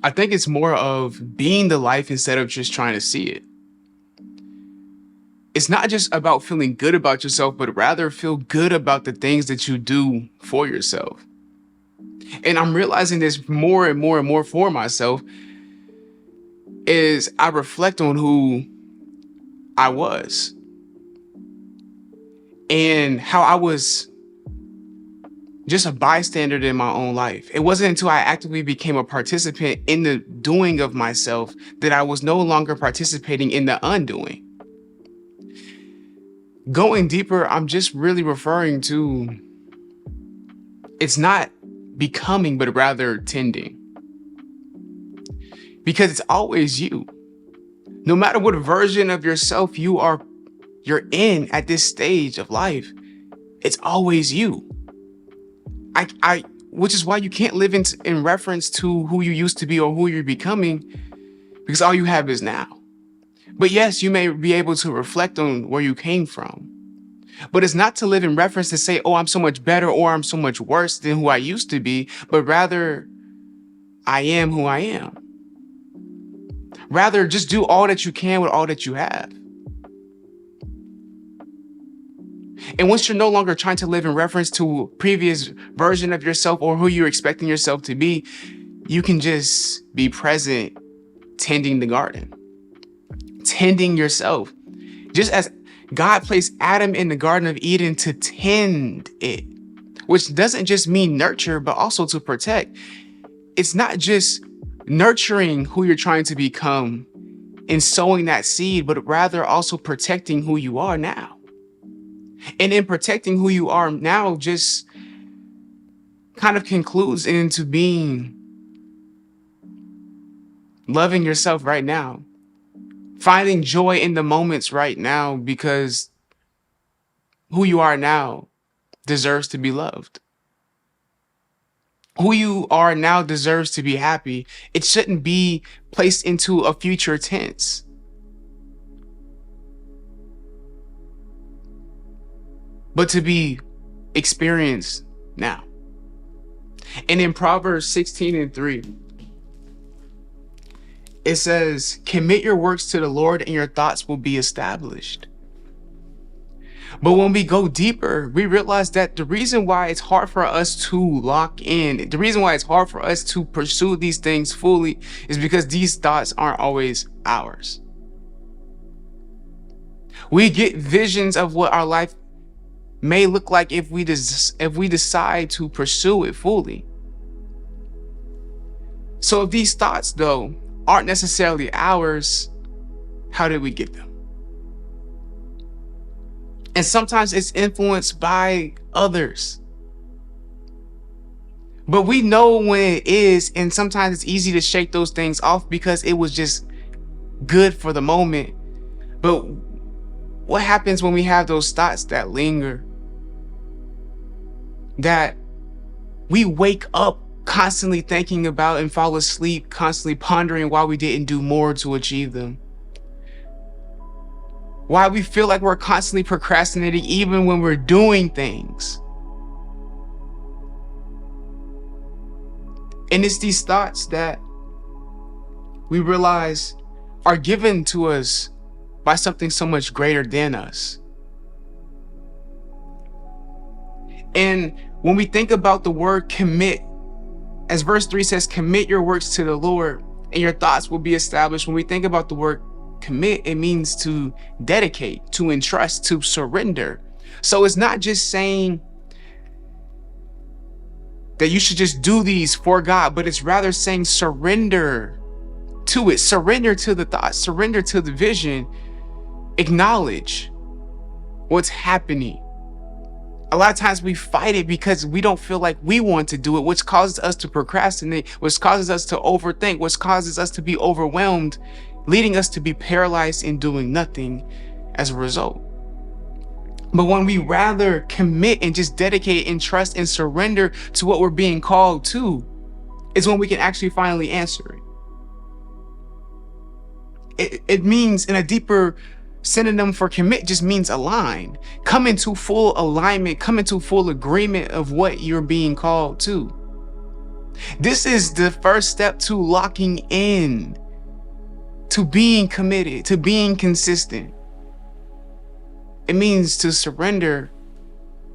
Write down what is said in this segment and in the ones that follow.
I think it's more of being the life instead of just trying to see it. It's not just about feeling good about yourself, but rather feel good about the things that you do for yourself. And I'm realizing this more and more and more for myself as I reflect on who I was and how I was just a bystander in my own life. It wasn't until I actively became a participant in the doing of myself that I was no longer participating in the undoing. Going deeper, I'm just really referring to, it's not becoming, but rather tending. Because it's always you. No matter what version of yourself you're in at this stage of life, it's always you. Which is why you can't live in reference to who you used to be or who you're becoming, because all you have is now. But yes, you may be able to reflect on where you came from, but it's not to live in reference to say, oh, I'm so much better or I'm so much worse than who I used to be, but rather I am who I am. Rather, just do all that you can with all that you have. And once you're no longer trying to live in reference to a previous version of yourself or who you're expecting yourself to be, you can just be present, tending the garden, tending yourself. Just as God placed Adam in the Garden of Eden to tend it, which doesn't just mean nurture, but also to protect. It's not just nurturing who you're trying to become and sowing that seed, but rather also protecting who you are now. And in protecting who you are now, just kind of concludes into being loving yourself right now, finding joy in the moments right now, because who you are now deserves to be loved. Who you are now deserves to be happy. It shouldn't be placed into a future tense. But to be experienced now. And in Proverbs 16:3, it says, commit your works to the Lord and your thoughts will be established. But when we go deeper, we realize that the reason why it's hard for us to lock in, the reason why it's hard for us to pursue these things fully is because these thoughts aren't always ours. We get visions of what our life may look like if we decide to pursue it fully. So if these thoughts, though, aren't necessarily ours, how did we get them? And sometimes it's influenced by others. But we know when it is, and sometimes it's easy to shake those things off because it was just good for the moment. But what happens when we have those thoughts that linger? That we wake up constantly thinking about and fall asleep, constantly pondering why we didn't do more to achieve them. Why we feel like we're constantly procrastinating even when we're doing things. And it's these thoughts that we realize are given to us by something so much greater than us. And when we think about the word commit, as verse 3 says, commit your works to the Lord and your thoughts will be established. When we think about the word commit, it means to dedicate, to entrust, to surrender. So it's not just saying that you should just do these for God, but it's rather saying surrender to it, surrender to the thoughts, surrender to the vision, acknowledge what's happening. A lot of times we fight it because we don't feel like we want to do it, which causes us to procrastinate, which causes us to overthink, which causes us to be overwhelmed, leading us to be paralyzed in doing nothing as a result. But when we rather commit and just dedicate and trust and surrender to what we're being called to, is when we can actually finally answer it. It means, in a deeper synonym for commit, just means align. Come into full alignment, come into full agreement of what you're being called to. This is the first step to locking in, to being committed, to being consistent. It means to surrender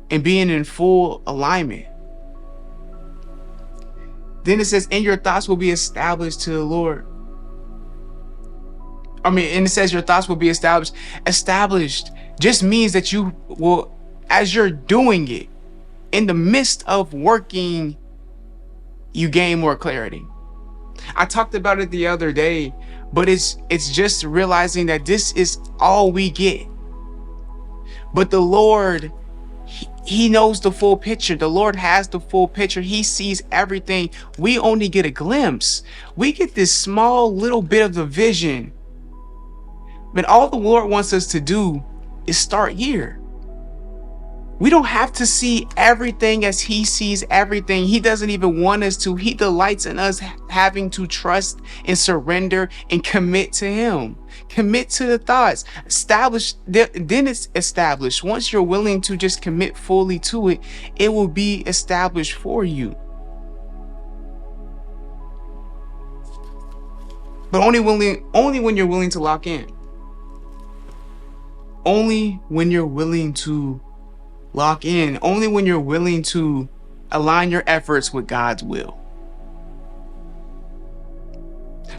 and being in full alignment. Then it says, and your thoughts will be established to the Lord. And it says your thoughts will be established. Established just means that you will, as you're doing it, in the midst of working, you gain more clarity. I talked about it the other day, but it's just realizing that this is all we get. But the Lord, He knows the full picture. The Lord has the full picture. He sees everything. We only get a glimpse. We get this small little bit of the vision. But all the Lord wants us to do is start here. We don't have to see everything as He sees everything. He doesn't even want us to. He delights in us having to trust and surrender and commit to Him. Commit to the thoughts. Establish, then it's established. Once you're willing to just commit fully to it, it will be established for you. But only when you're willing to lock in. Only when you're willing to lock in. Only when you're willing to align your efforts with God's will.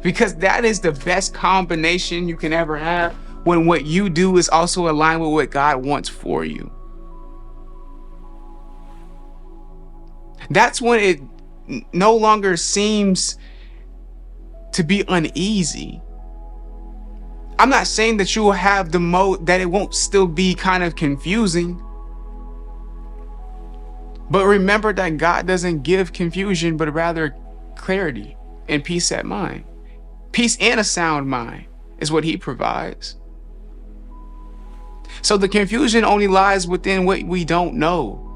Because that is the best combination you can ever have, when what you do is also aligned with what God wants for you. That's when it no longer seems to be uneasy. I'm not saying that you will have that it won't still be kind of confusing. But remember that God doesn't give confusion, but rather clarity and peace at mind. Peace and a sound mind is what He provides. So the confusion only lies within what we don't know.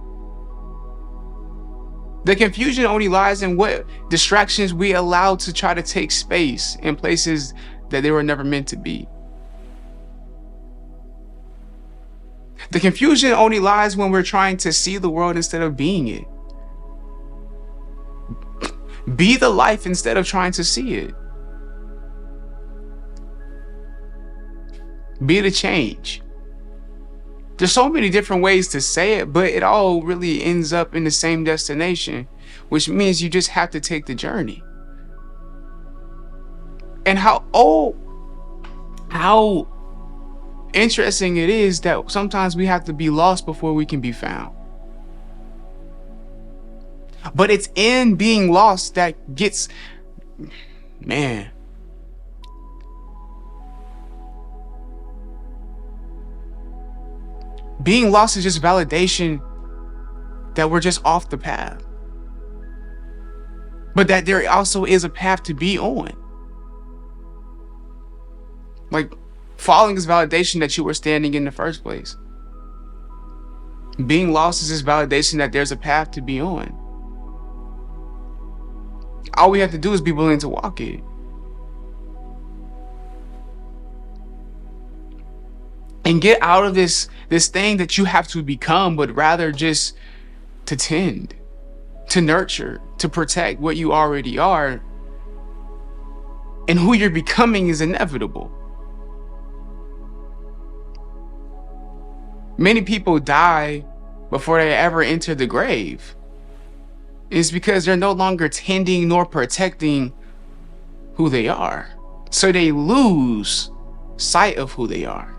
The confusion only lies in what distractions we allow to try to take space in places that they were never meant to be. The confusion only lies when we're trying to see the world instead of being it. Be the life instead of trying to see it. Be the change. There's so many different ways to say it, but it all really ends up in the same destination, which means you just have to take the journey. And how interesting it is that sometimes we have to be lost before we can be found. But it's in being lost that gets, man. Being lost is just validation that we're just off the path. But that there also is a path to be on. Like, falling is validation that you were standing in the first place. Being lost is just validation that there's a path to be on. All we have to do is be willing to walk it. And get out of this thing that you have to become, but rather just to tend, to nurture, to protect what you already are. And who you're becoming is inevitable. Many people die before they ever enter the grave. It's because they're no longer tending nor protecting who they are. So they lose sight of who they are.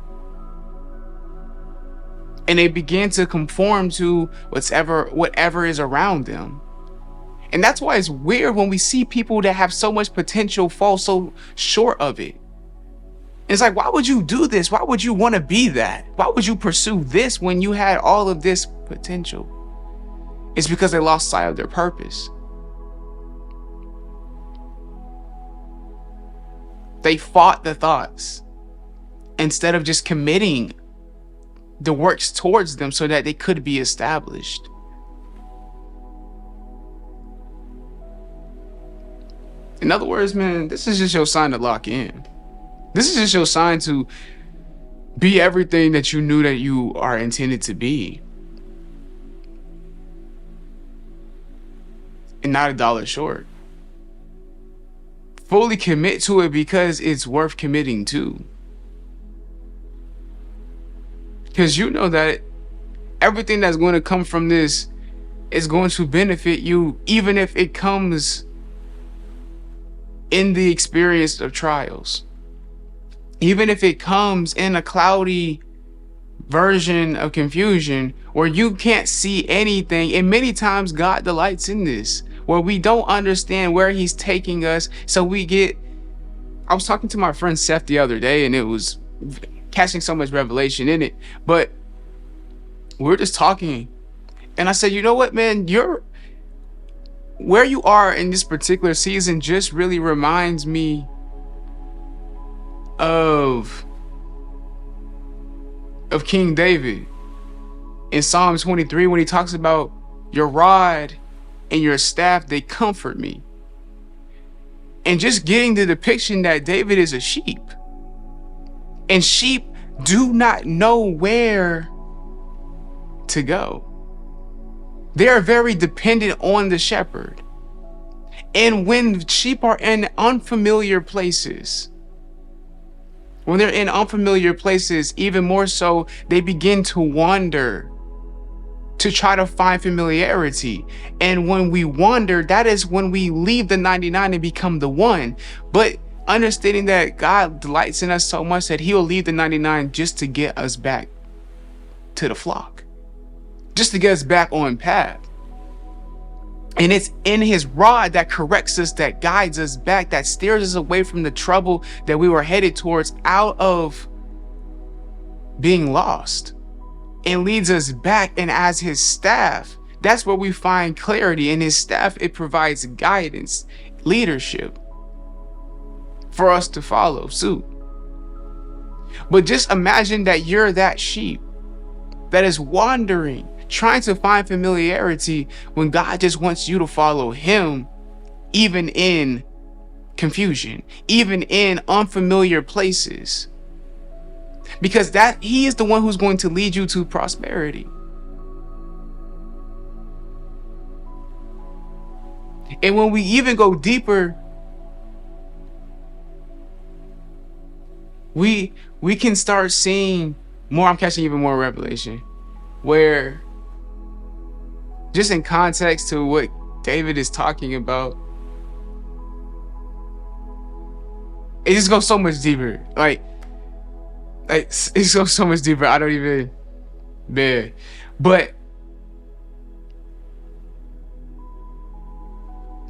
And they begin to conform to whatever is around them. And that's why it's weird when we see people that have so much potential fall so short of it. It's like, why would you do this? Why would you want to be that? Why would you pursue this when you had all of this potential? It's because they lost sight of their purpose. They fought the thoughts instead of just committing the works towards them so that they could be established. In other words, man, this is just your sign to lock in. This is just your sign to be everything that you knew that you are intended to be. and not a dollar short. Fully commit to it because it's worth committing to. Because you know that everything that's going to come from this is going to benefit you, even if it comes in the experience of trials. Even if it comes in a cloudy version of confusion where you can't see anything. And many times God delights in this, where we don't understand where he's taking us. So I was talking to my friend Seth the other day, and it was catching so much revelation in it. But we're just talking, and I said, you know what, man, where you are in this particular season just really reminds me of King David in Psalm 23 when he talks about your rod and your staff, they comfort me. And just getting the depiction that David is a sheep, and sheep do not know where to go. They are very dependent on the shepherd. And when sheep are in unfamiliar places, even more so, they begin to wander to try to find familiarity. And when we wander, that is when we leave the 99 and become the one. But understanding that God delights in us so much that he'll leave the 99 just to get us back to the flock, just to get us back on path. And it's in his rod that corrects us, that guides us back, that steers us away from the trouble that we were headed towards, out of being lost, and leads us back. And as his staff, that's where we find clarity. In his staff, it provides guidance, leadership for us to follow suit. But just imagine that you're that sheep that is wandering, trying to find familiarity, when God just wants you to follow him, even in confusion, even in unfamiliar places, because that he is the one who's going to lead you to prosperity. And when we even go deeper, we can start seeing more. I'm catching even more revelation, where just in context to what David is talking about, it just goes so much deeper. Like it goes so much deeper. I don't even, man. But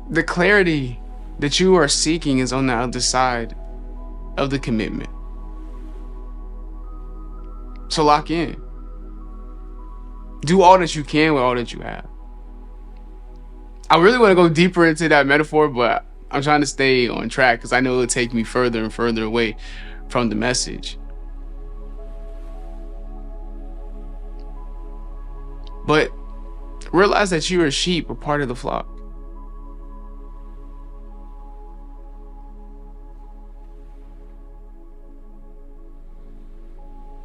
the clarity that you are seeking is on the other side of the commitment. So lock in. Do all that you can with all that you have. I really want to go deeper into that metaphor, but I'm trying to stay on track because I know it'll take me further and further away from the message. But realize that you are sheep, a part of the flock.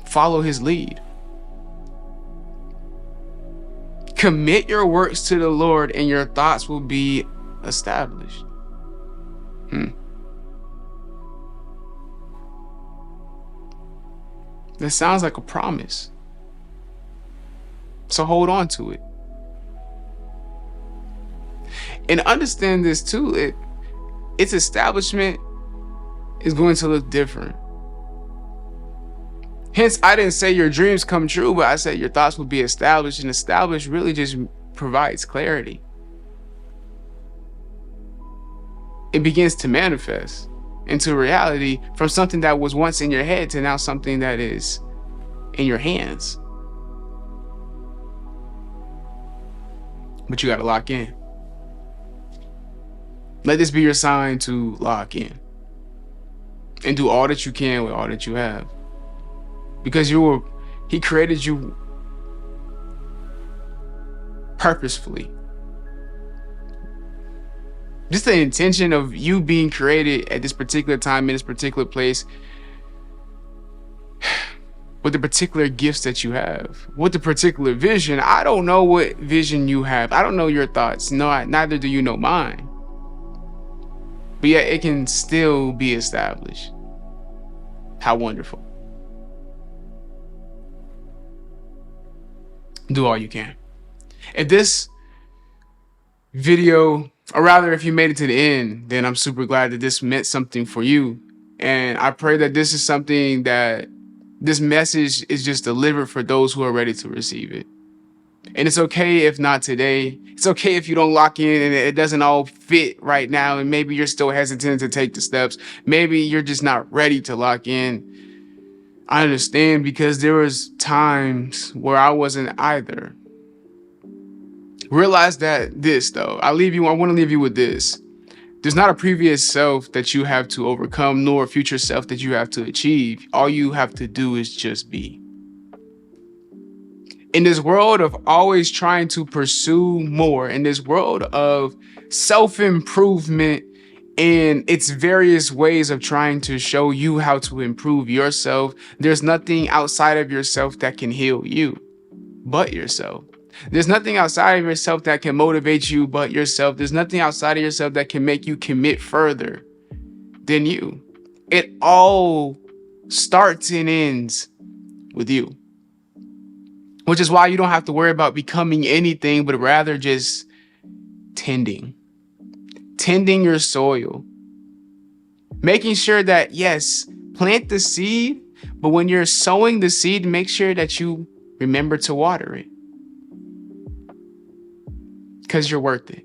Follow his lead. Commit your works to the Lord, and your thoughts will be established. That sounds like a promise. So hold on to it. And understand this too, its establishment is going to look different. Hence, I didn't say your dreams come true, but I said your thoughts will be established, and established really just provides clarity. It begins to manifest into reality from something that was once in your head to now something that is in your hands. But you got to lock in. Let this be your sign to lock in and do all that you can with all that you have. Because he created you purposefully. Just the intention of you being created at this particular time in this particular place with the particular gifts that you have, with the particular vision. I don't know what vision you have. I don't know your thoughts. No, neither do you know mine. But yet it can still be established. How wonderful. Do all you can. If this video, or rather if you made it to the end, then I'm super glad that this meant something for you. And I pray that this is something that this message is just delivered for those who are ready to receive it. And it's okay if not today. It's okay if you don't lock in and it doesn't all fit right now. And maybe you're still hesitant to take the steps. Maybe you're just not ready to lock in. I understand, because there was times where I wasn't either. Realize that this, though, I want to leave you with this. There's not a previous self that you have to overcome, nor a future self that you have to achieve. All you have to do is just be. In this world of always trying to pursue more, in this world of self-improvement and its various ways of trying to show you how to improve yourself, there's nothing outside of yourself that can heal you but yourself. There's nothing outside of yourself that can motivate you but yourself. There's nothing outside of yourself that can make you commit further than you. It all starts and ends with you. Which is why you don't have to worry about becoming anything, but rather just tending your soil. Making sure that, yes, plant the seed, but when you're sowing the seed, make sure that you remember to water it. Because you're worth it.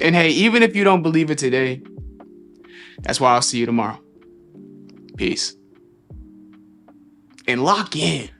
And hey, even if you don't believe it today, that's why I'll see you tomorrow. Peace. And lock in.